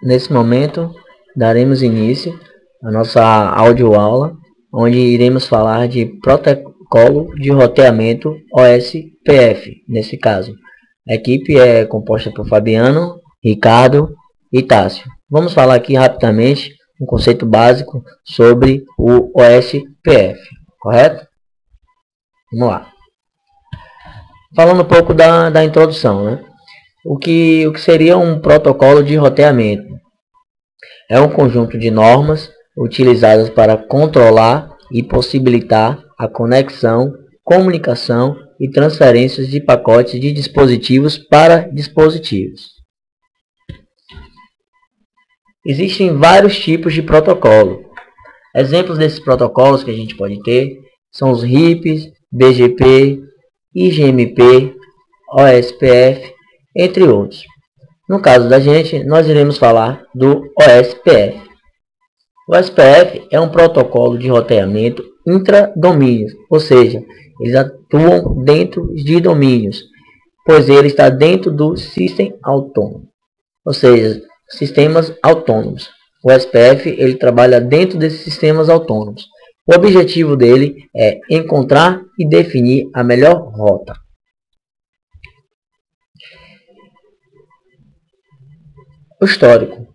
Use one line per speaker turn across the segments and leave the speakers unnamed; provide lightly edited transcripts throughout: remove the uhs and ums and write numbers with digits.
nesse momento daremos início à nossa audioaula, onde iremos falar de protocolo de roteamento OSPF. Nesse caso, a equipe é composta por Fabiano, Ricardo e Tássio. Vamos falar aqui rapidamente um conceito básico sobre o OSPF, correto? Vamos lá. Falando um pouco da introdução, né? O que seria um protocolo de roteamento? É um conjunto de normas utilizadas para controlar e possibilitar a conexão, comunicação e transferências de pacotes de dispositivos para dispositivos. Existem vários tipos de protocolo. Exemplos desses protocolos que a gente pode ter são os RIPs, BGP, IGMP, OSPF, entre outros. No caso da gente, nós iremos falar do OSPF. O OSPF é um protocolo de roteamento intradomínios, ou seja, eles atuam dentro de domínios, pois ele está dentro do sistema autônomo, ou seja, sistemas autônomos. O OSPF ele trabalha dentro desses sistemas autônomos. O objetivo dele é encontrar e definir a melhor rota. O histórico.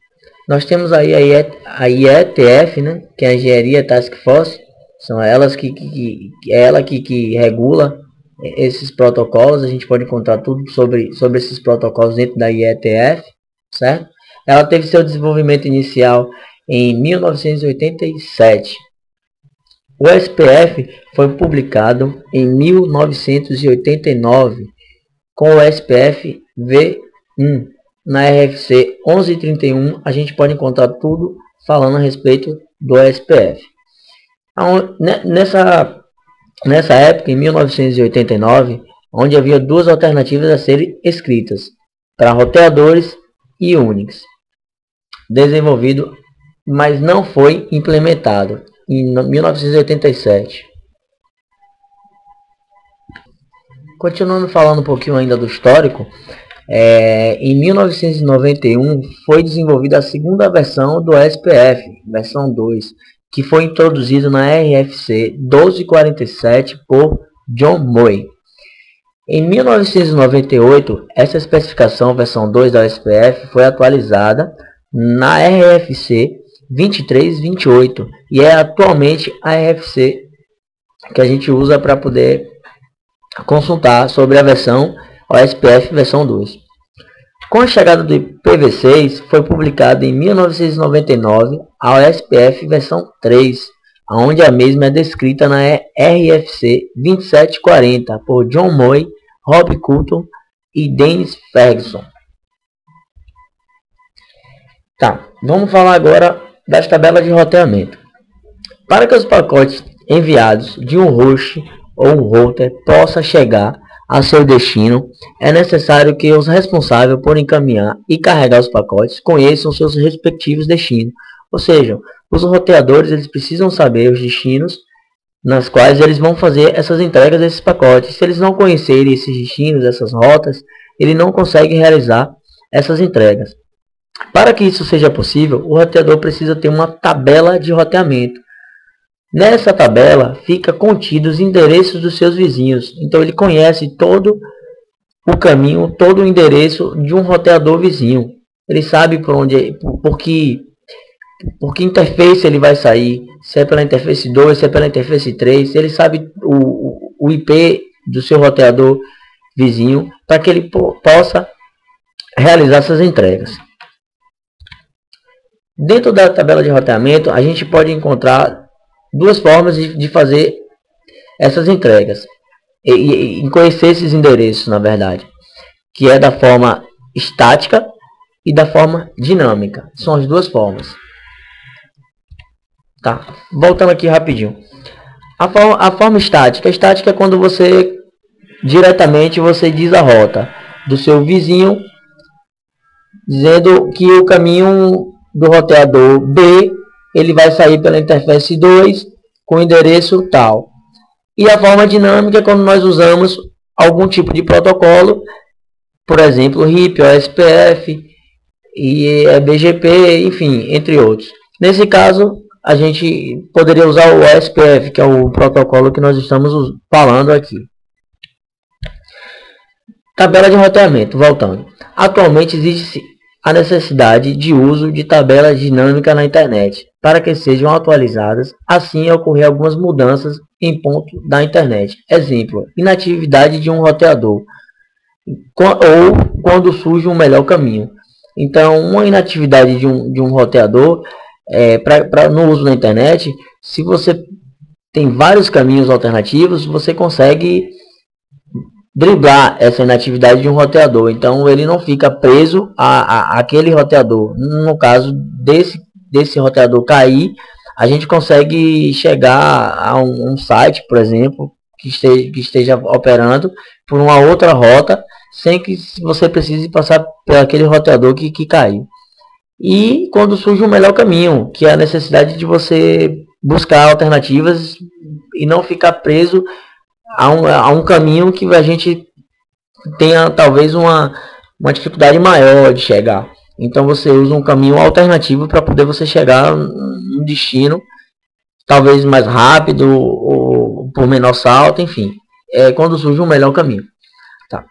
Nós temos aí a IETF, né, que é a Engenharia Task Force. São elas que regula esses protocolos. A gente pode encontrar tudo sobre esses protocolos dentro da IETF, certo? Ela teve seu desenvolvimento inicial em 1987. O SPF foi publicado em 1989 com o SPF V1. Na RFC 1131 a gente pode encontrar tudo falando a respeito do SPF. Nessa época, em 1989, onde havia duas alternativas a serem escritas, para roteadores e Unix, desenvolvido, mas não foi implementado em 1987. Continuando falando um pouquinho ainda do histórico, em 1991 foi desenvolvida a segunda versão do SPF, versão 2, que foi introduzido na RFC 1247 por John Moy. Em 1998, essa especificação, versão 2 da SPF, foi atualizada na RFC 2328 e é atualmente a RFC que a gente usa para poder consultar sobre a versão OSPF versão 2. Com a chegada do IPv6, foi publicado em 1999 a OSPF versão 3, onde a mesma é descrita na RFC 2740 por John Moy, Rob Coulton e Dennis Ferguson. Tá, vamos falar agora das tabelas de roteamento. Para que os pacotes enviados de um host ou um router possa chegar a seu destino, é necessário que os responsáveis por encaminhar e carregar os pacotes conheçam seus respectivos destinos. Ou seja, os roteadores eles precisam saber os destinos nas quais eles vão fazer essas entregas desses pacotes. Se eles não conhecerem esses destinos, essas rotas, ele não consegue realizar essas entregas. Para que isso seja possível, o roteador precisa ter uma tabela de roteamento. Nessa tabela fica contidos os endereços dos seus vizinhos. Então ele conhece todo o caminho, todo o endereço de um roteador vizinho. Ele sabe por que interface ele vai sair, se é pela interface 2, se é pela interface 3. Ele sabe o IP do seu roteador vizinho para que ele possa realizar essas entregas. Dentro da tabela de roteamento a gente pode encontrar duas formas de fazer essas entregas e conhecer esses endereços, na verdade, que é da forma estática e da forma dinâmica. São as duas formas. Tá, voltando aqui rapidinho. A forma estática. A estática é quando você diretamente diz a rota do seu vizinho, dizendo que o caminho do roteador B ele vai sair pela interface 2 com endereço tal. E a forma dinâmica é quando nós usamos algum tipo de protocolo, por exemplo, RIP, OSPF, e é BGP, enfim, entre outros. Nesse caso, a gente poderia usar o SPF, que é o protocolo que nós estamos falando aqui. Tabela de roteamento, voltando. Atualmente existe a necessidade de uso de tabelas dinâmicas na internet para que sejam atualizadas, assim ocorrer algumas mudanças em ponto da internet. Exemplo, inatividade de um roteador ou quando surge um melhor caminho. Então, uma inatividade de um roteador no uso da internet, se você tem vários caminhos alternativos, você consegue driblar essa inatividade de um roteador. Então ele não fica preso a aquele roteador. No caso desse roteador cair, a gente consegue chegar a um site, por exemplo, que esteja operando por uma outra rota, sem que você precise passar por aquele roteador que caiu. E quando surge um melhor caminho, que é a necessidade de você buscar alternativas e não ficar preso a um caminho que a gente tenha talvez uma dificuldade maior de chegar. Então você usa um caminho alternativo para poder você chegar no destino, talvez mais rápido ou por menor salto, enfim. Quando surge um melhor caminho. Tá.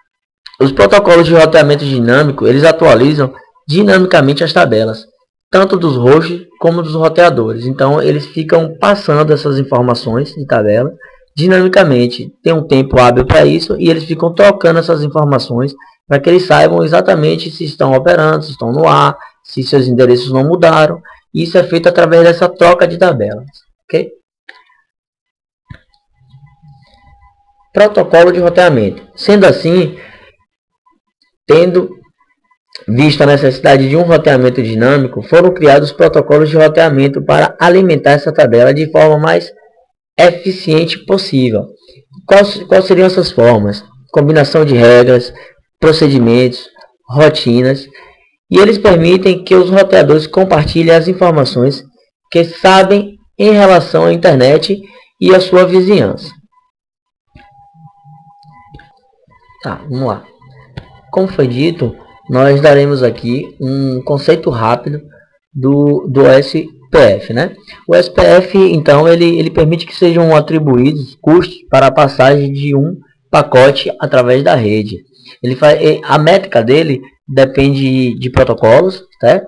Os protocolos de roteamento dinâmico, eles atualizam dinamicamente as tabelas, tanto dos hosts como dos roteadores. Então eles ficam passando essas informações de tabela dinamicamente. Tem um tempo hábil para isso e eles ficam trocando essas informações para que eles saibam exatamente se estão operando, se estão no ar, se seus endereços não mudaram. Isso é feito através dessa troca de tabelas. Ok? Protocolo de roteamento. Sendo assim, tendo visto a necessidade de um roteamento dinâmico, foram criados protocolos de roteamento para alimentar essa tabela de forma mais eficiente possível. Quais seriam essas formas? Combinação de regras, procedimentos, rotinas, e eles permitem que os roteadores compartilhem as informações que sabem em relação à internet e à sua vizinhança. Tá, vamos lá. Como foi dito, nós daremos aqui um conceito rápido do SPF, né? O SPF, então, ele permite que sejam atribuídos custos para a passagem de um pacote através da rede. A métrica dele depende de protocolos, tá?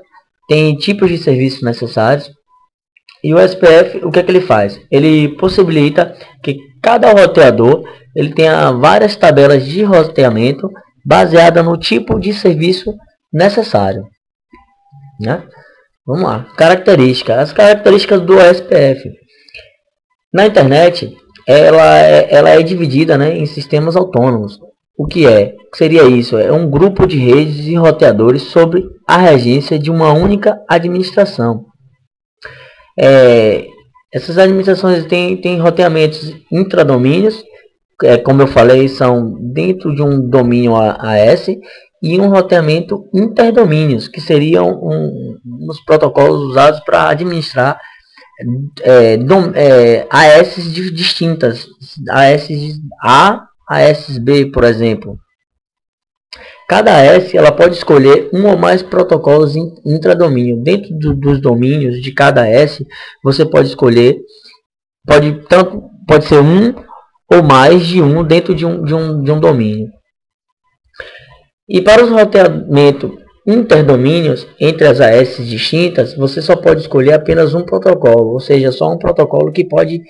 Tem tipos de serviços necessários. E o SPF, o que é que ele faz? Ele possibilita que cada roteador ele tenha várias tabelas de roteamento baseada no tipo de serviço necessário, né? Vamos lá, características. As características do SPF. Na internet, ela é dividida, né, em sistemas autônomos. O que seria isso? É um grupo de redes e roteadores sob a regência de uma única administração. Essas administrações têm roteamentos intradomínios, como eu falei, são dentro de um domínio AS, e um roteamento interdomínios, que seriam uns protocolos usados para administrar AS distintas, AS A, AS B, por exemplo. Cada AS ela pode escolher um ou mais protocolos intradomínio. Dentro dos domínios de cada AS, você pode escolher, pode ser um ou mais de um dentro de um domínio. E para os roteamentos interdomínios entre as AS distintas, você só pode escolher apenas um protocolo, ou seja, só um protocolo que pode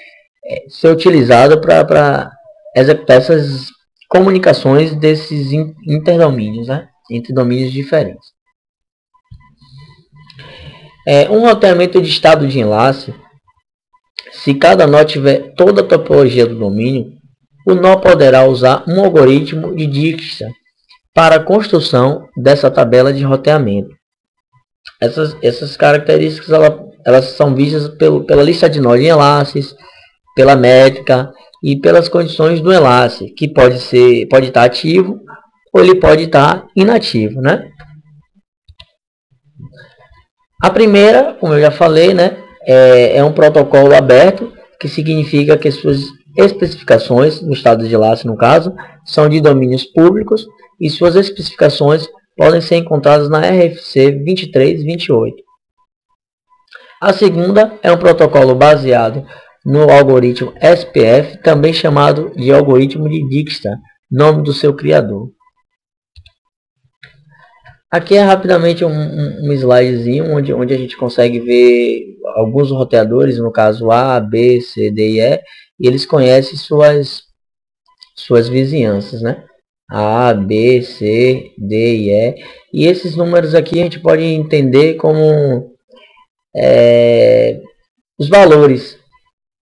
ser utilizado para executar essas comunicações desses interdomínios, né? Entre domínios diferentes. Um roteamento de estado de enlace, se cada nó tiver toda a topologia do domínio, o nó poderá usar um algoritmo de Dijkstra para a construção dessa tabela de roteamento. Essas características elas são vistas pela lista de nós de enlaces, pela métrica e pelas condições do enlace, que pode estar ativo ou ele pode estar inativo, né? A primeira, como eu já falei, né, é um protocolo aberto, que significa que suas especificações, no estado de enlace no caso, são de domínios públicos e suas especificações podem ser encontradas na RFC 2328. A segunda é um protocolo baseado no algoritmo SPF, também chamado de algoritmo de Dijkstra, nome do seu criador. Aqui é rapidamente um slidezinho onde a gente consegue ver alguns roteadores, no caso A, B, C, D e E, e eles conhecem suas vizinhanças, né? A, B, C, D e E. E esses números aqui a gente pode entender como os valores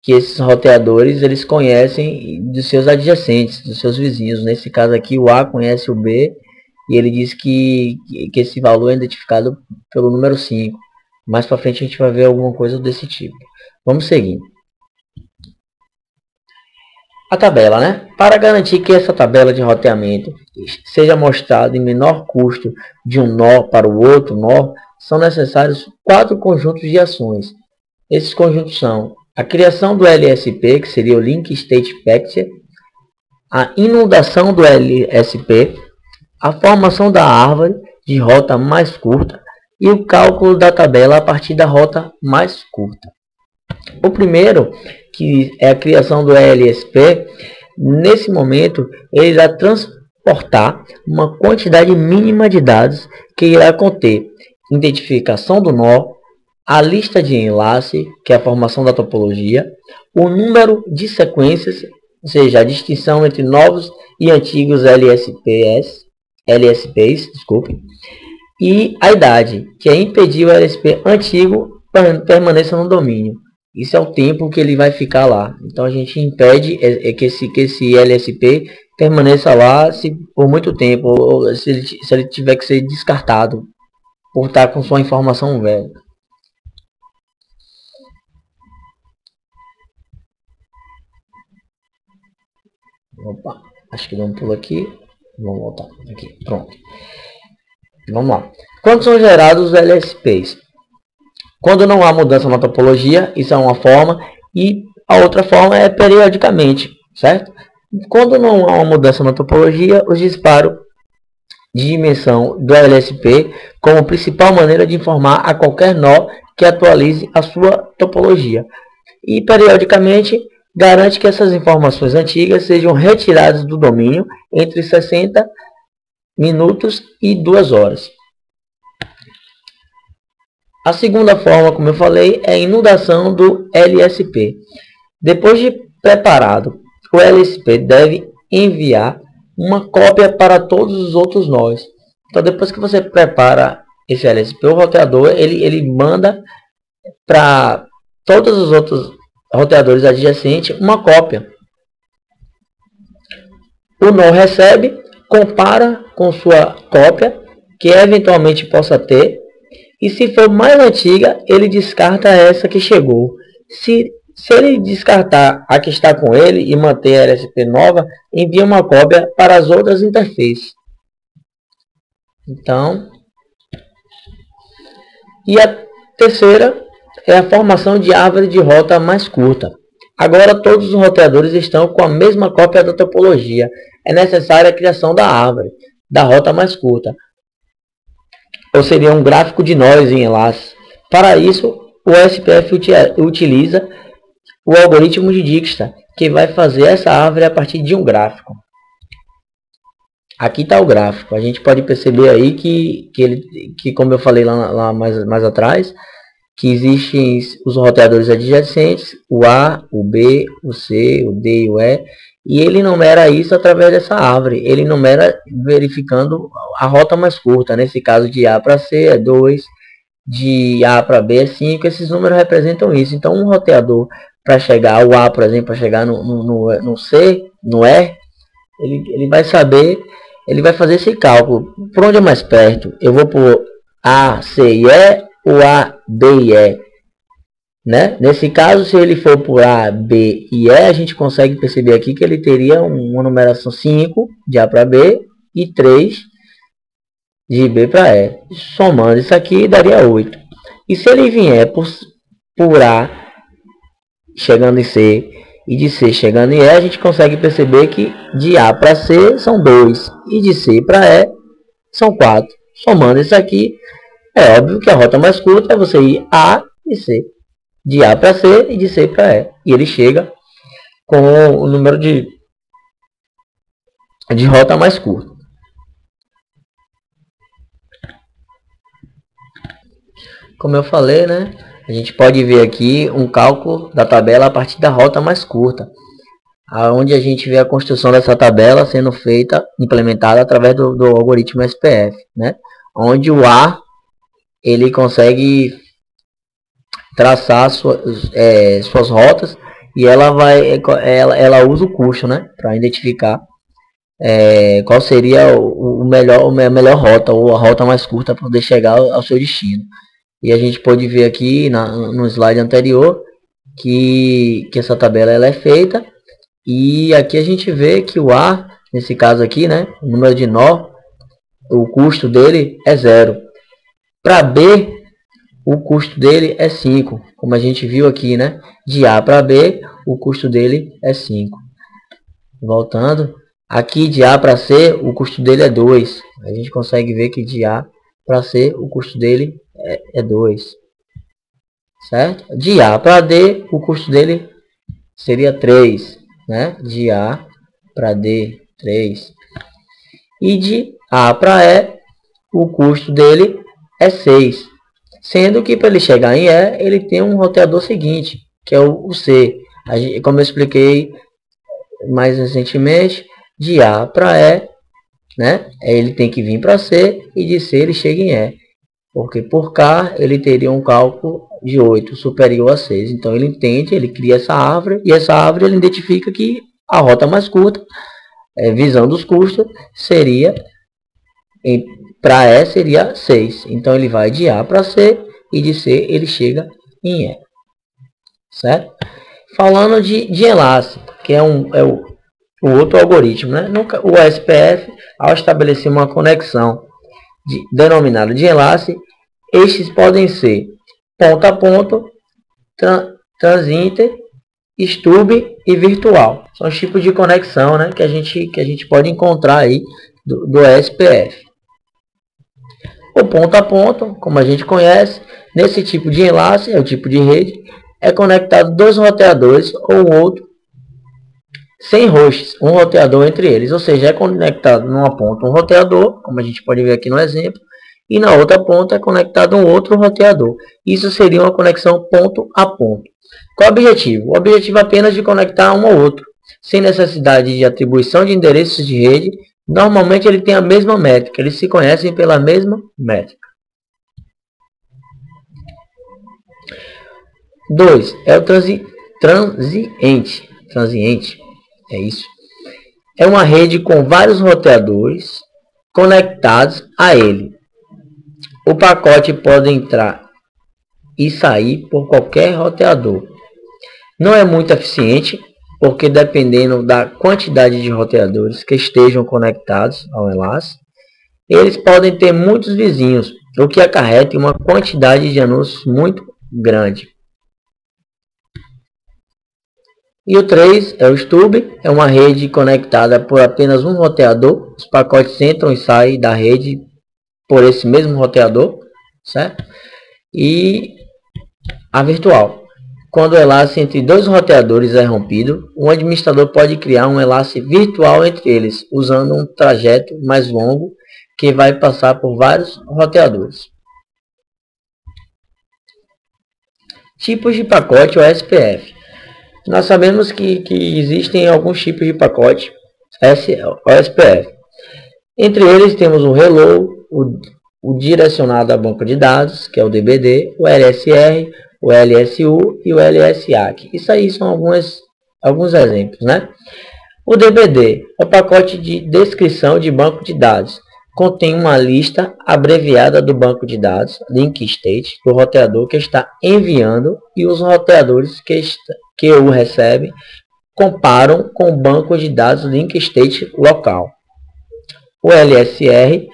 que esses roteadores eles conhecem dos seus adjacentes, dos seus vizinhos. Nesse caso aqui, o A conhece o B e ele diz que esse valor é identificado pelo número 5. Mais para frente a gente vai ver alguma coisa desse tipo. Vamos seguir. A tabela, né? Para garantir que essa tabela de roteamento seja mostrada em menor custo de um nó para o outro nó, são necessários 4 conjuntos de ações. Esses conjuntos são a criação do LSP, que seria o Link State Picture, a inundação do LSP, a formação da árvore de rota mais curta e o cálculo da tabela a partir da rota mais curta. O primeiro, que é a criação do LSP, nesse momento ele irá transportar uma quantidade mínima de dados que irá conter identificação do nó, a lista de enlace, que é a formação da topologia, o número de sequências, ou seja, a distinção entre novos e antigos LSPs, e a idade, que é impedir o LSP antigo permaneça no domínio. Isso é o tempo que ele vai ficar lá. Então a gente impede que esse LSP permaneça lá por muito tempo, ou se ele tiver que ser descartado por estar com sua informação velha. Opa, acho que deu um pulo aqui. Vamos voltar aqui. Pronto. Vamos lá. Quando são gerados os LSPs? Quando não há mudança na topologia, isso é uma forma, e a outra forma é periodicamente, certo? Quando não há uma mudança na topologia, os disparos de dimensão do LSP como principal maneira de informar a qualquer nó que atualize a sua topologia. E periodicamente garante que essas informações antigas sejam retiradas do domínio entre 60 minutos e 2 horas. A segunda forma, como eu falei, é a inundação do LSP. Depois de preparado, o LSP deve enviar uma cópia para todos os outros nós. Então, depois que você prepara esse LSP, o roteador ele manda para todos os outros roteadores adjacentes uma cópia. O nó recebe, compara com sua cópia, que eventualmente possa ter, e se for mais antiga, ele descarta essa que chegou. Se ele descartar a que está com ele e manter a LSP nova, envia uma cópia para as outras interfaces. Então, e a terceira é a formação de árvore de rota mais curta. Agora todos os roteadores estão com a mesma cópia da topologia. É necessária a criação da árvore, da rota mais curta, ou seria um gráfico de nós em enlace. Para isso, o SPF utiliza o algoritmo de Dijkstra, que vai fazer essa árvore a partir de um gráfico. Aqui está o gráfico. A gente pode perceber aí que como eu falei lá mais atrás, que existem os roteadores adjacentes, o A, o B, o C, o D e o E, e ele numera isso através dessa árvore. Ele numera verificando a rota mais curta. Nesse caso, de A para C é 2, de A para B é 5. Esses números representam isso. Então, um roteador para chegar ao A, por exemplo, para chegar no C, no E, ele vai saber, ele vai fazer esse cálculo. Por onde é mais perto? Eu vou por A, C e E, ou A, B e E. Né? Nesse caso, se ele for por A, B e E, a gente consegue perceber aqui que ele teria uma numeração 5 de A para B e 3 de B para E. Somando isso aqui, daria 8. E se ele vier por A, chegando em C, e de C chegando em E, a gente consegue perceber que de A para C são 2, e de C para E são 4. Somando isso aqui, é óbvio que a rota mais curta é você ir A e C. De A para C e de C para E. E ele chega com o número de rota mais curta. Como eu falei, né? A gente pode ver aqui um cálculo da tabela a partir da rota mais curta, aonde a gente vê a construção dessa tabela sendo feita, implementada através do algoritmo SPF, né? Onde o A ele consegue traçar suas rotas e ela usa o custo, né, para identificar qual seria a melhor rota ou a rota mais curta para poder chegar ao seu destino. E a gente pode ver aqui no slide anterior que essa tabela ela é feita, e aqui a gente vê que o A, nesse caso aqui, né, o número de nó, o custo dele é 0. Para B, o custo dele é 5, como a gente viu aqui, né? De A para B, o custo dele é 5. Voltando, aqui de A para C, o custo dele é 2. A gente consegue ver que de A para C, o custo dele é 2. Certo? De A para D, o custo dele seria 3. Né? De A para D, 3. E de A para E, o custo dele é 6. Sendo que para ele chegar em E, ele tem um roteador seguinte, que é o C. Como eu expliquei mais recentemente, de A para E, né, ele tem que vir para C, e de C ele chega em E. Porque por K ele teria um cálculo de 8 superior a 6. Então ele entende, ele cria essa árvore, e essa árvore ele identifica que a rota mais curta, visando os custos, seria para E seria 6. Então ele vai de A para C e de C ele chega em E. Certo? Falando de enlace, que é o outro algoritmo, né? O SPF, ao estabelecer uma conexão denominada de enlace, estes podem ser ponto a ponto, transinter, stub e virtual. São os tipos de conexão, né, que a gente pode encontrar aí do SPF. O ponto a ponto, como a gente conhece, nesse tipo de enlace, é o tipo de rede, é conectado dois roteadores ou outro sem hosts, um roteador entre eles. Ou seja, é conectado numa ponta um roteador, como a gente pode ver aqui no exemplo, e na outra ponta é conectado um outro roteador. Isso seria uma conexão ponto a ponto. Qual é o objetivo? O objetivo é apenas de conectar um ao outro, sem necessidade de atribuição de endereços de rede. Normalmente ele tem a mesma métrica, eles se conhecem pela mesma métrica. 2. É o transiente. É isso. É uma rede com vários roteadores conectados a ele. O pacote pode entrar e sair por qualquer roteador. Não é muito eficiente, porque dependendo da quantidade de roteadores que estejam conectados ao enlace, eles podem ter muitos vizinhos, o que acarreta uma quantidade de anúncios muito grande. E o 3 é o stub, é uma rede conectada por apenas um roteador. Os pacotes entram e saem da rede por esse mesmo roteador, certo? E a virtual. Quando o enlace entre dois roteadores é rompido, um administrador pode criar um enlace virtual entre eles, usando um trajeto mais longo que vai passar por vários roteadores. Tipos de pacote OSPF. Nós sabemos que existem alguns tipos de pacote OSPF. Entre eles temos o Hello, o direcionado à banco de dados, que é o DBD, o LSR, o LSU e o LSAC. Isso aí são alguns exemplos, né? O DBD é o pacote de descrição de banco de dados. Contém uma lista abreviada do banco de dados, link state, do roteador que está enviando, e os roteadores que o recebem comparam com o banco de dados link state local. O LSR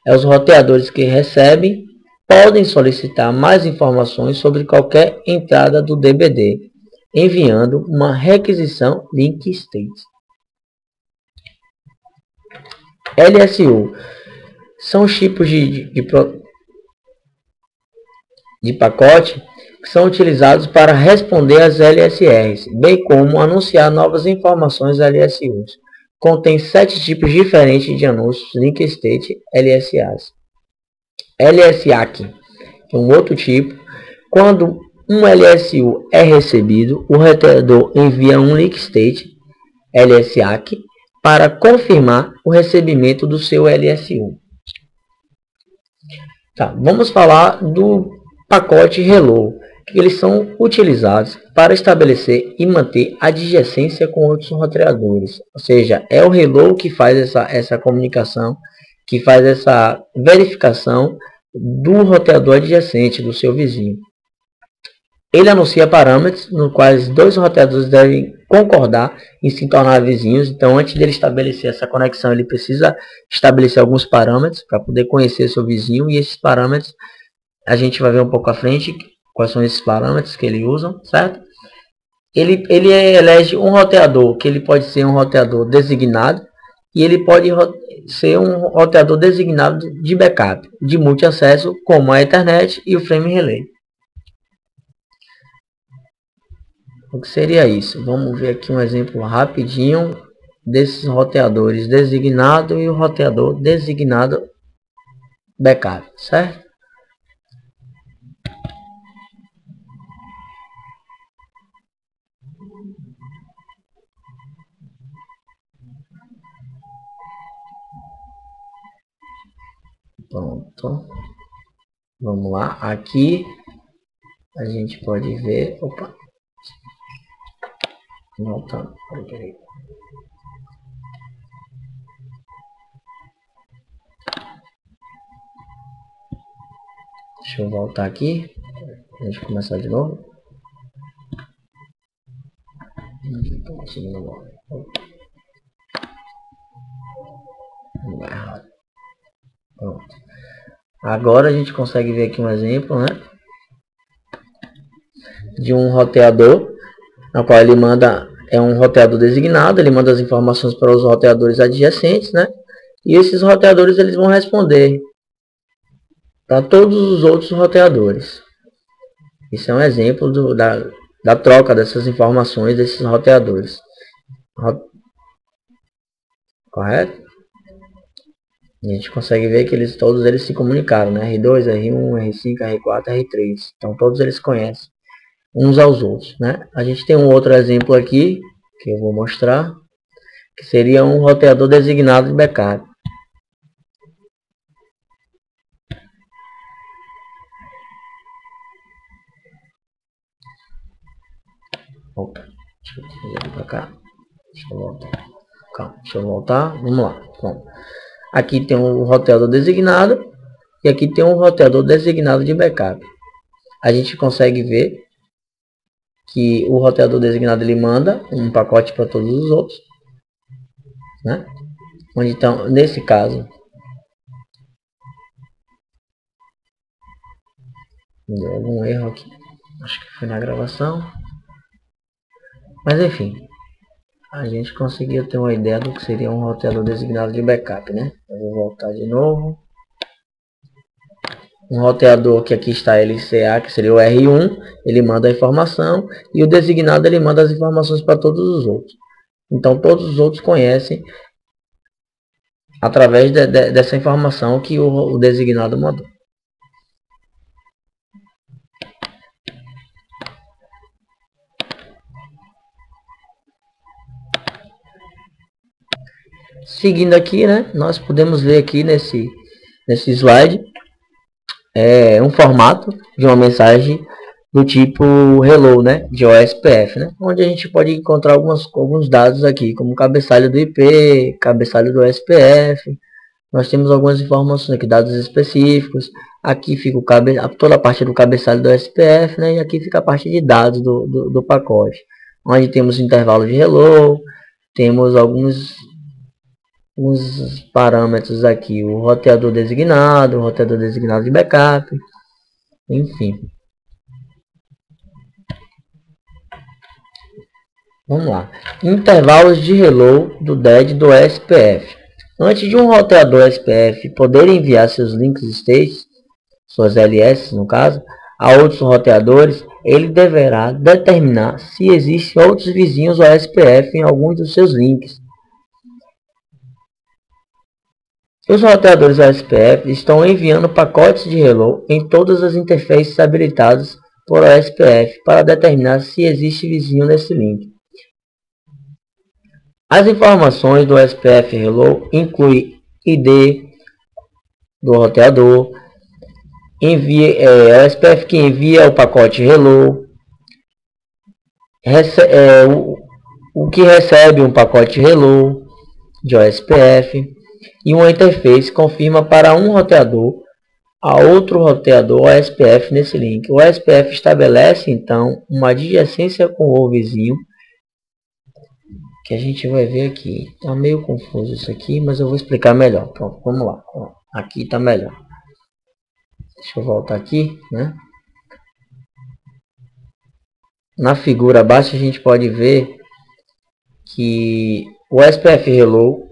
é os roteadores que recebem podem solicitar mais informações sobre qualquer entrada do DBD, enviando uma requisição link state. LSU são os tipos de pacote que são utilizados para responder às LSRs, bem como anunciar novas informações LSUs. Contém 7 tipos diferentes de anúncios Link State LSAs. LSAC é um outro tipo. Quando um LSU é recebido, o roteador envia um Link State LSAC para confirmar o recebimento do seu LSU. Tá, vamos falar do pacote Hello, que eles são utilizados para estabelecer e manter adjacência com outros roteadores. Ou seja, é o Hello que faz essa comunicação, que faz essa verificação do roteador adjacente, do seu vizinho. Ele anuncia parâmetros nos quais dois roteadores devem concordar em se tornar vizinhos. Então, antes dele estabelecer essa conexão, ele precisa estabelecer alguns parâmetros para poder conhecer seu vizinho. E esses parâmetros a gente vai ver um pouco à frente quais são esses parâmetros que ele usa, certo? Ele elege um roteador, que ele pode ser um roteador designado e ele pode ser um roteador designado de backup, de multiacesso, como a Ethernet e o Frame Relay. O que seria isso? Vamos ver aqui um exemplo rapidinho desses roteadores designado e o roteador designado backup, certo? Pronto. Vamos lá. Aqui a gente pode ver. Opa. Voltando. Deixa eu voltar aqui. Deixa eu começar de novo. Pronto. Agora a gente consegue ver aqui um exemplo, né, de um roteador, na qual ele manda, é um roteador designado, ele manda as informações para os roteadores adjacentes, né, e esses roteadores eles vão responder para todos os outros roteadores. Isso é um exemplo da troca dessas informações desses roteadores. Correto? A gente consegue ver que todos eles se comunicaram, né? R2, R1, R5, R4, R3. Então todos eles conhecem uns aos outros, né? A gente tem um outro exemplo aqui que eu vou mostrar, que seria um roteador designado de backup. Opa, deixa eu vir para cá. Deixa eu voltar. Calma, deixa eu voltar. Vamos lá. Pronto. Aqui tem um roteador designado e aqui tem um roteador designado de backup. A gente consegue ver que o roteador designado ele manda um pacote para todos os outros, né? Onde então, nesse caso, deu algum erro aqui. Acho que foi na gravação. Mas enfim, a gente conseguiu ter uma ideia do que seria um roteador designado de backup, né? Eu vou voltar de novo. Um roteador que aqui está LCA, que seria o R1, ele manda a informação, e o designado ele manda as informações para todos os outros. Então todos os outros conhecem através dessa informação que o designado mandou. Seguindo aqui, né, nós podemos ver aqui nesse slide um formato de uma mensagem do tipo hello, né, de OSPF, né, onde a gente pode encontrar alguns dados aqui, como cabeçalho do IP, cabeçalho do OSPF. Nós temos algumas informações aqui, dados específicos. Aqui fica toda a parte do cabeçalho do OSPF, né, e aqui fica a parte de dados do pacote, onde temos intervalo de hello, temos alguns parâmetros aqui, o roteador designado de backup, enfim. Vamos lá. Intervalos de hello do DED do SPF. Antes de um roteador SPF poder enviar seus links state, suas LS no caso, a outros roteadores, ele deverá determinar se existem outros vizinhos OSPF em alguns dos seus links. Os roteadores OSPF estão enviando pacotes de hello em todas as interfaces habilitadas por OSPF para determinar se existe vizinho nesse link. As informações do OSPF hello incluem ID do roteador, OSPF que envia o pacote hello, o que recebe um pacote hello de OSPF, e uma interface confirma para um roteador a outro roteador OSPF nesse link. O OSPF estabelece então uma adjacência com o vizinho, que a gente vai ver aqui. Está meio confuso isso aqui, mas eu vou explicar melhor. Pronto, vamos lá. Aqui está melhor. Deixa eu voltar aqui, né? Na figura abaixo a gente pode ver que o OSPF hello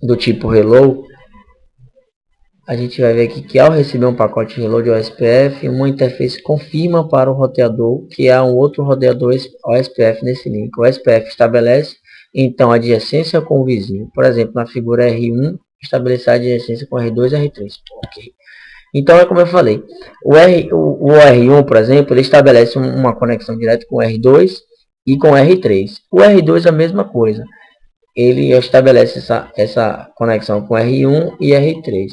do tipo hello, a gente vai ver aqui que ao receber um pacote hello de OSPF, uma interface confirma para o roteador que há um outro roteador OSPF nesse link. O OSPF estabelece então a adjacência com o vizinho. Por exemplo, na figura R1, estabelecer a adjacência com R2 e R3. Okay. Então é como eu falei, o R1, por exemplo, ele estabelece uma conexão direta com o R2 e com o R3. O R2 é a mesma coisa. Ele estabelece essa conexão com R1 e R3.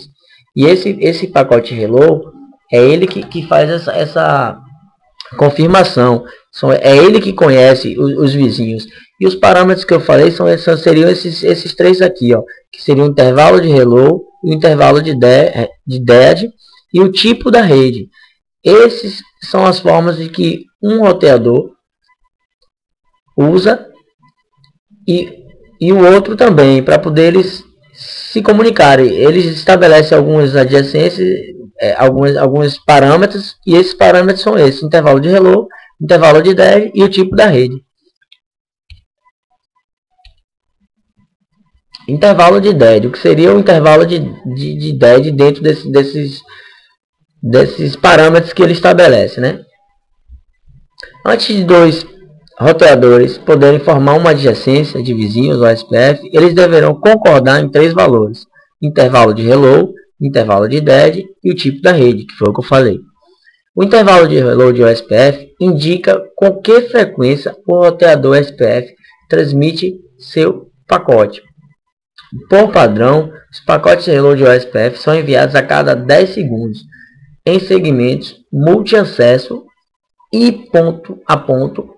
E esse pacote hello é ele que faz essa confirmação. É ele que conhece os vizinhos. E os parâmetros que eu falei seriam esses três aqui, ó, que seria o intervalo de hello, o intervalo de dead e o tipo da rede. Esses são as formas de que um roteador usa e o outro também, para poder eles se comunicarem. Eles estabelecem algumas adjacências, alguns parâmetros, e esses parâmetros são esses: intervalo de hello, intervalo de dead e o tipo da rede. Intervalo de dead, o que seria o intervalo de dead dentro desses parâmetros que ele estabelece, né? Antes de dois roteadores poderem formar uma adjacência de vizinhos OSPF, eles deverão concordar em três valores: intervalo de hello, intervalo de dead e o tipo da rede, que foi o que eu falei. O intervalo de hello de OSPF indica com que frequência o roteador OSPF transmite seu pacote. Por padrão, os pacotes de hello de OSPF são enviados a cada 10 segundos em segmentos multi-acesso e ponto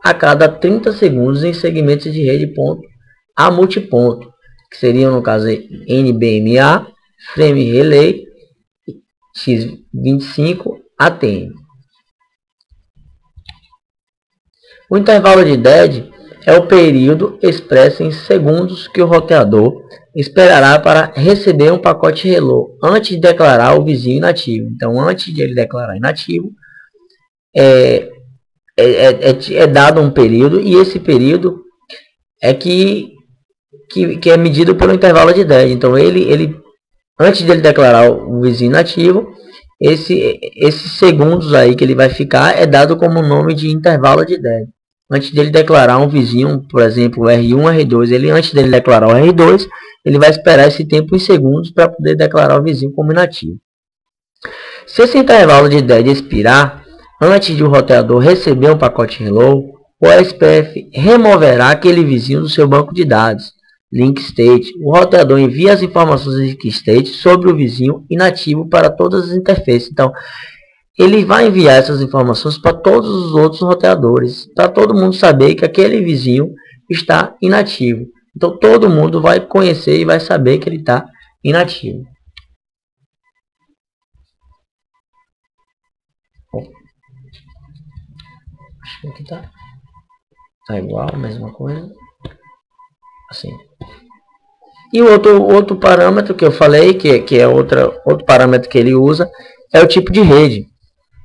a cada 30 segundos em segmentos de rede ponto a multiponto, que seriam no caso NBMA, Frame Relay, X25, ATM. O intervalo de dead é o período expresso em segundos que o roteador esperará para receber um pacote hello antes de declarar o vizinho inativo. Então, antes de ele declarar inativo, é dado um período, e esse período é que é medido pelo intervalo de dead. Então, ele antes de ele declarar o vizinho inativo, esses segundos aí que ele vai ficar é dado como nome de intervalo de dead. Antes dele declarar um vizinho, por exemplo, o R1, R2, antes dele declarar o R2, ele vai esperar esse tempo em segundos para poder declarar o vizinho como inativo. Se esse intervalo de dead expirar, antes de o roteador receber um pacote hello, o OSPF removerá aquele vizinho do seu banco de dados, link state. O roteador envia as informações de link state sobre o vizinho inativo para todas as interfaces. Então, ele vai enviar essas informações para todos os outros roteadores, para todo mundo saber que aquele vizinho está inativo. Então, todo mundo vai conhecer e vai saber que ele está inativo. Acho que aqui tá igual, a mesma coisa. Assim. E o outro parâmetro que eu falei, que é outro parâmetro que ele usa, é o tipo de rede.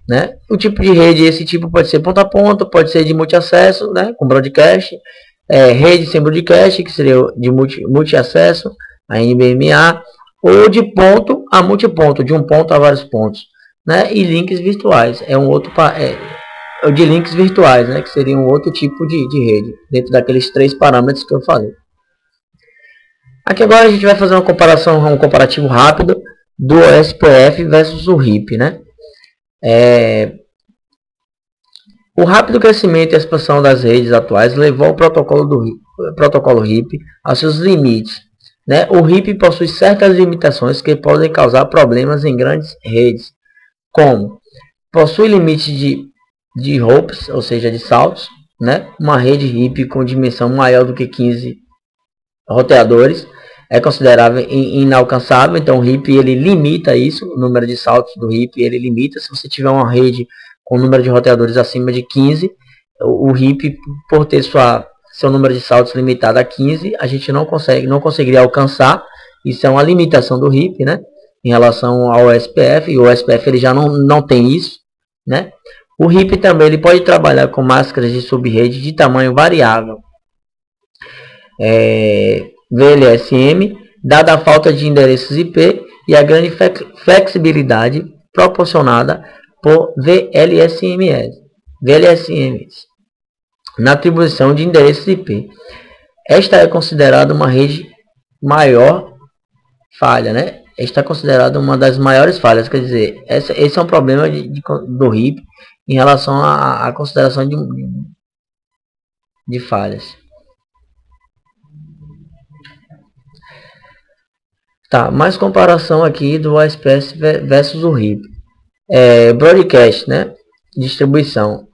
Né? O tipo de rede, esse tipo pode ser ponto a ponto, pode ser de multi-acesso, né? Com broadcast, rede sem broadcast, que seria de multi-acesso, a NBMA, ou de ponto a multiponto, de um ponto a vários pontos, né? E links virtuais é um outro de links virtuais, né? Que seria um outro tipo de rede dentro daqueles 3 parâmetros que eu falei. Aqui agora a gente vai fazer uma comparação, um comparativo rápido do OSPF versus o RIP, né? O rápido crescimento e expansão das redes atuais levou o protocolo RIP aos seus limites, né? O RIP possui certas limitações que podem causar problemas em grandes redes, como possui limite de hops, ou seja, de saltos, né? Uma rede RIP com dimensão maior do que 15 roteadores é considerável inalcançável. Então o RIP ele limita isso, o número de saltos do RIP ele limita. Se você tiver uma rede com número de roteadores acima de 15, o RIP, por ter seu número de saltos limitado a 15, a gente não conseguiria alcançar. Isso é uma limitação do RIP, né? Em relação ao OSPF, e o OSPF ele já não tem isso, né? O RIP também ele pode trabalhar com máscaras de subrede de tamanho variável, VLSM, dada a falta de endereços IP e a grande flexibilidade proporcionada por VLSMs na atribuição de endereços IP. Esta é considerada uma rede maior falha, né? Está considerada uma das maiores falhas, quer dizer, esse é um problema do RIP em relação à consideração de falhas. Tá, mais comparação aqui do OSPF versus o RIP. Broadcast, né? Distribuição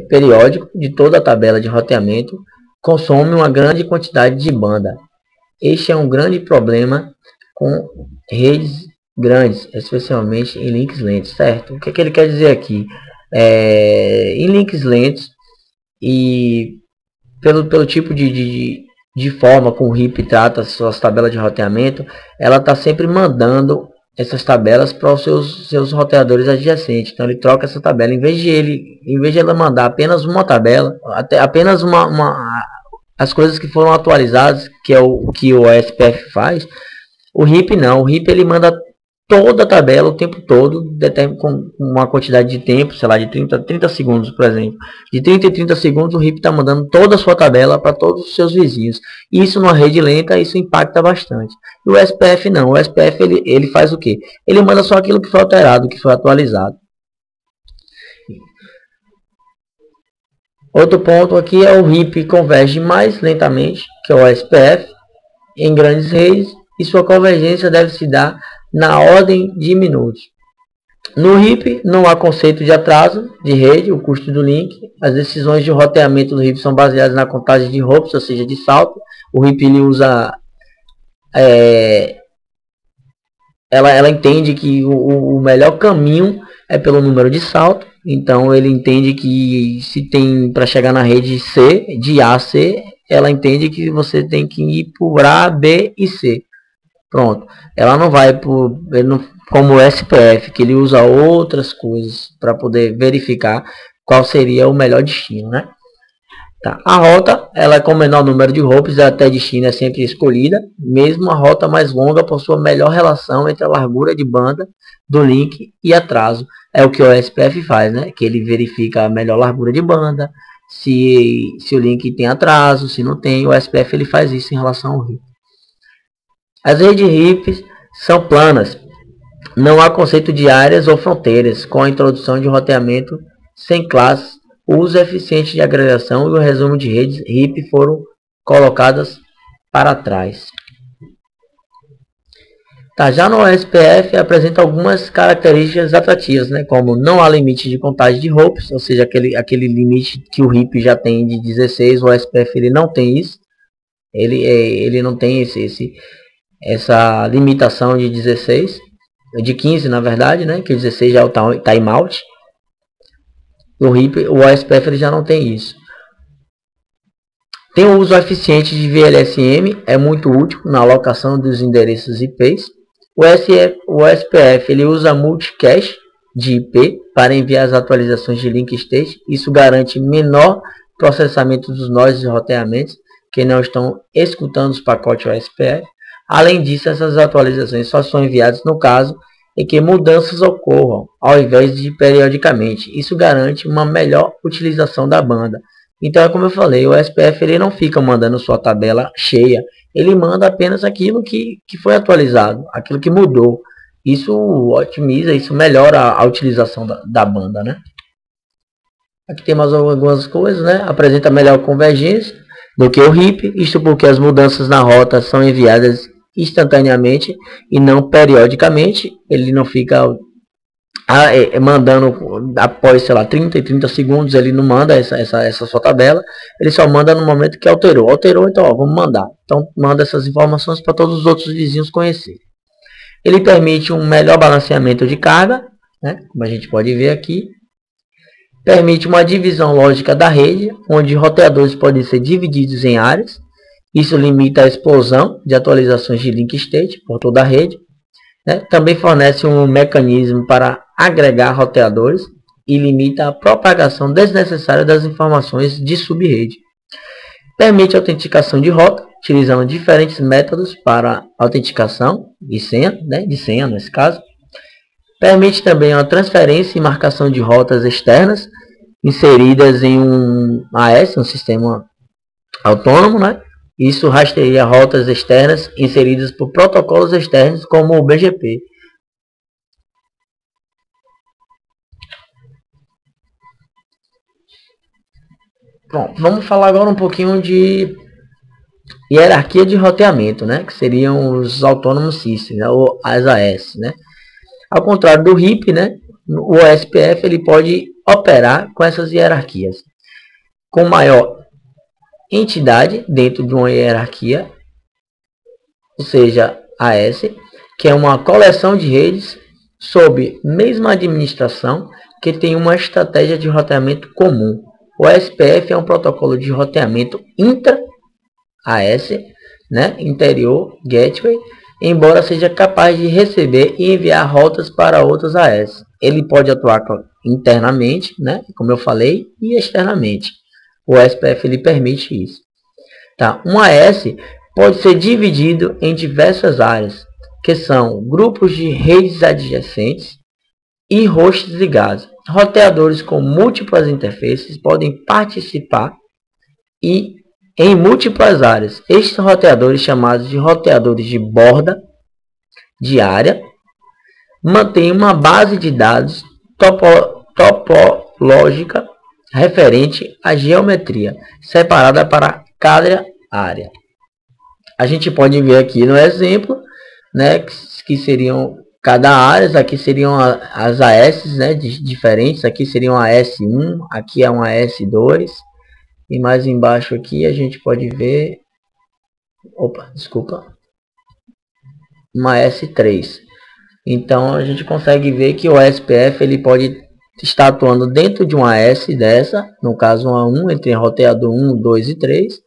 periódico de toda a tabela de roteamento consome uma grande quantidade de banda. Este é um grande problema com redes grandes, especialmente em links lentos, certo? O que ele quer dizer aqui? Em links lentos e pelo tipo de forma como o RIP trata suas tabelas de roteamento, ela está sempre mandando essas tabelas para os seus roteadores adjacentes. Então ele troca essa tabela, em vez de ela mandar apenas uma tabela, apenas as coisas que foram atualizadas, que é o que o OSPF faz. O RIP não, o RIP ele manda toda a tabela o tempo todo, com uma quantidade de tempo, sei lá, de 30 segundos, por exemplo. De 30 em 30 segundos o RIP está mandando toda a sua tabela para todos os seus vizinhos. E isso numa rede lenta, isso impacta bastante. E o SPF não, o SPF ele faz o quê? Ele manda só aquilo que foi alterado, que foi atualizado. Outro ponto aqui é o RIP converge mais lentamente que o SPF em grandes redes, e sua convergência deve se dar na ordem de minutos. No RIP não há conceito de atraso de rede, o custo do link. As decisões de roteamento do RIP são baseadas na contagem de hops, ou seja, de salto. O RIP ele usa ela entende que o melhor caminho é pelo número de salto. Então ele entende que se tem para chegar na rede C, de A a C, ela entende que você tem que ir por A, B e C. Pronto. Ela não vai como o SPF, que ele usa outras coisas para poder verificar qual seria o melhor destino, né? Tá. A rota, ela com o menor número de hops até destino é sempre escolhida. Mesmo a rota mais longa possui a melhor relação entre a largura de banda do link e atraso. É o que o SPF faz, né? Que ele verifica a melhor largura de banda, se o link tem atraso, se não tem. O SPF ele faz isso em relação ao RIP. As redes RIP são planas. Não há conceito de áreas ou fronteiras. Com a introdução de roteamento sem classes, o uso eficiente de agregação e o resumo de redes RIP foram colocadas para trás. Tá, já no SPF apresenta algumas características atrativas, né, como não há limite de contagem de hops, ou seja, aquele limite que o RIP já tem de 16, o SPF ele não tem isso. Ele não tem essa limitação de 16, de 15 na verdade, né, que o 16 já é o timeout. O RIP, o OSPF ele já não tem isso. Tem o uso eficiente de VLSM, é muito útil na alocação dos endereços IPs. O SPF ele usa multicache de IP para enviar as atualizações de link state. Isso garante menor processamento dos nós e roteamentos que não estão escutando os pacotes OSPF. Além disso, essas atualizações só são enviadas no caso em que mudanças ocorram, ao invés de periodicamente. Isso garante uma melhor utilização da banda. Então, é como eu falei, o SPF ele não fica mandando sua tabela cheia, ele manda apenas aquilo que foi atualizado, aquilo que mudou. Isso otimiza, isso melhora a utilização da banda, né? Aqui tem mais algumas coisas, né? Apresenta melhor convergência do que o RIP, isto porque as mudanças na rota são enviadas instantaneamente e não periodicamente. Ele não fica mandando após, sei lá, 30 segundos, ele não manda essa sua tabela, ele só manda no momento que alterou. Alterou, então, ó, vamos mandar. Então, manda essas informações para todos os outros vizinhos conhecerem. Ele permite um melhor balanceamento de carga, né? Como a gente pode ver aqui. Permite uma divisão lógica da rede, onde roteadores podem ser divididos em áreas. Isso limita a explosão de atualizações de link state por toda a rede. Né? Também fornece um mecanismo para agregar roteadores e limita a propagação desnecessária das informações de subrede. Permite autenticação de rota, utilizando diferentes métodos para autenticação de senha, né? De senha nesse caso. Permite também a transferência e marcação de rotas externas inseridas em um AS, um sistema autônomo, né? Isso rastreia rotas externas inseridas por protocolos externos como o BGP. Bom, vamos falar agora um pouquinho de hierarquia de roteamento, né? Que seriam os Autonomous Systems, né? Ou as AS, né? Ao contrário do RIP, né? O OSPF ele pode operar com essas hierarquias. Com maior entidade dentro de uma hierarquia, ou seja, AS, que é uma coleção de redes sob mesma administração que tem uma estratégia de roteamento comum. O SPF é um protocolo de roteamento intra-AS, né, interior gateway, embora seja capaz de receber e enviar rotas para outras AS. Ele pode atuar internamente, né, como eu falei, e externamente. O SPF ele permite isso. Tá? Um AS pode ser dividido em diversas áreas, que são grupos de redes adjacentes e hosts ligados. Roteadores com múltiplas interfaces podem participar em múltiplas áreas. Estes roteadores, chamados de roteadores de borda de área, mantêm uma base de dados topológica referente à geometria, separada para cada área. A gente pode ver aqui no exemplo, né, que seriam cada área. Aqui seriam as AS, né, diferentes. Aqui seriam a AS1, aqui é uma AS2 e mais embaixo aqui a gente pode ver, uma AS3. Então a gente consegue ver que o SPF ele pode estar atuando dentro de uma AS dessa, no caso uma 1 entre roteador 1, 2 e 3.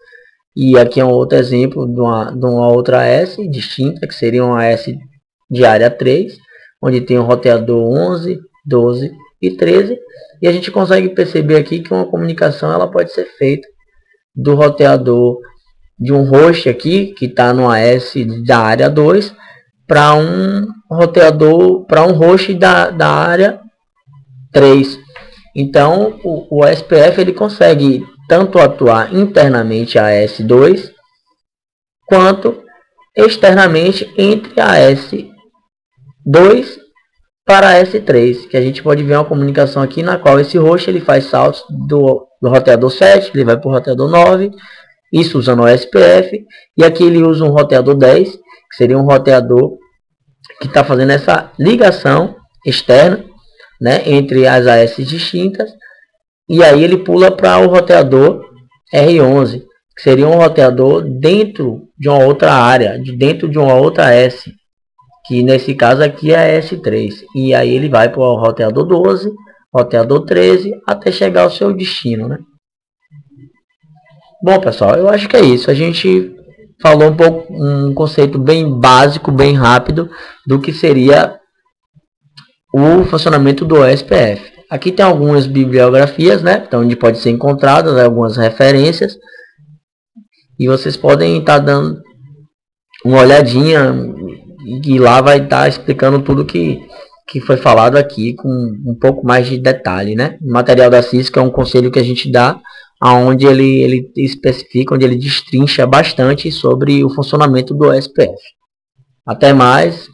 E aqui é um outro exemplo de uma outra AS distinta, que seria uma AS de área 3, onde tem o roteador 11, 12 e 13. E a gente consegue perceber aqui que uma comunicação ela pode ser feita do roteador de um host aqui, que está no AS da área 2, para um roteador, para um host da área 3. Então o SPF ele consegue tanto atuar internamente a AS2 quanto externamente entre a AS2 para a AS3, que a gente pode ver uma comunicação aqui na qual esse host ele faz saltos do roteador 7, ele vai para o roteador 9, isso usando o SPF, e aqui ele usa um roteador 10, que seria um roteador que está fazendo essa ligação externa, né, entre as AS distintas, e aí ele pula para o roteador R11, que seria um roteador dentro de uma outra área, dentro de uma outra AS, que nesse caso aqui é a S3, e aí ele vai para o roteador 12, roteador 13, até chegar ao seu destino, né? Bom, pessoal, eu acho que é isso. A gente falou um conceito bem básico, bem rápido, do que seria o funcionamento do OSPF. Aqui tem algumas bibliografias, né, então, onde pode ser encontradas algumas referências, e vocês podem estar dando uma olhadinha e lá vai estar explicando tudo que foi falado aqui com um pouco mais de detalhe, né? O material da CISC é um conselho que a gente dá, aonde ele especifica, onde ele destrincha bastante sobre o funcionamento do SPF. Até mais.